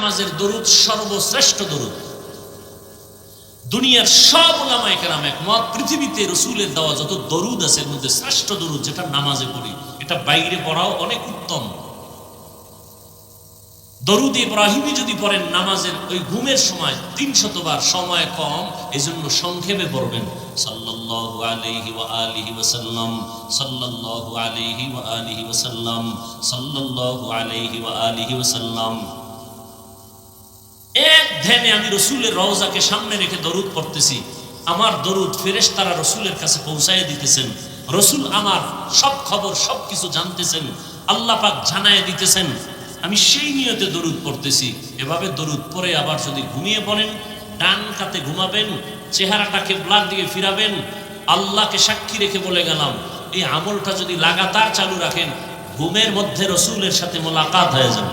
নামাজের দরুদ সর্বশ্রেষ্ঠ দরুদ। দুনিয়ার সব উলামায়ে কেরাম একমত, পৃথিবীতে রাসূলের দেওয়া যত দরুদ আছে এর মধ্যে শ্রেষ্ঠ দরুদ যেটা নামাজে পড়ি, এটা বাইরে পড়াও অনেক উত্তম। দরুদ ইব্রাহিমী যদি পড়েন নামাজের ওই ঘুমের সময় 300 বার, সময় কম এজন্য সংক্ষেপে পড়বেন। সাল্লাল্লাহু আলাইহি ওয়া আলিহি ওয়াসাল্লাম, সাল্লাল্লাহু আলাইহি ওয়া আলিহি ওয়াসাল্লাম, সাল্লাল্লাহু আলাইহি ওয়া আলিহি ওয়াসাল্লাম। এক ধ্যানে আমি রাসূলের রওজাকে সামনে রেখে দরুদ পড়তেছি, আমার দরুদ ফেরেশতারা রাসূলের কাছে পৌঁছায় দিতেছেন। রাসূল আমার সব খবর সবকিছু জানতেছেন, আল্লাহ পাক জানায় দিতেছেন। আমি সেই নিয়তে দরুদ পড়তেছি। এভাবে দরুদ পড়ে আবার যদি ঘুমিয়ে পড়েন, ডান কাতে ঘুমাবেন, চেহারাটা কিবলার দিকে ফিরাবেন। আল্লাহকে সাক্ষী রেখে বলে গেলাম, এই আমলটা যদি লাগাতার চালু রাখেন, ঘুমের মধ্যে রাসূলের সাথে মোলাকাত হয়ে যাবে।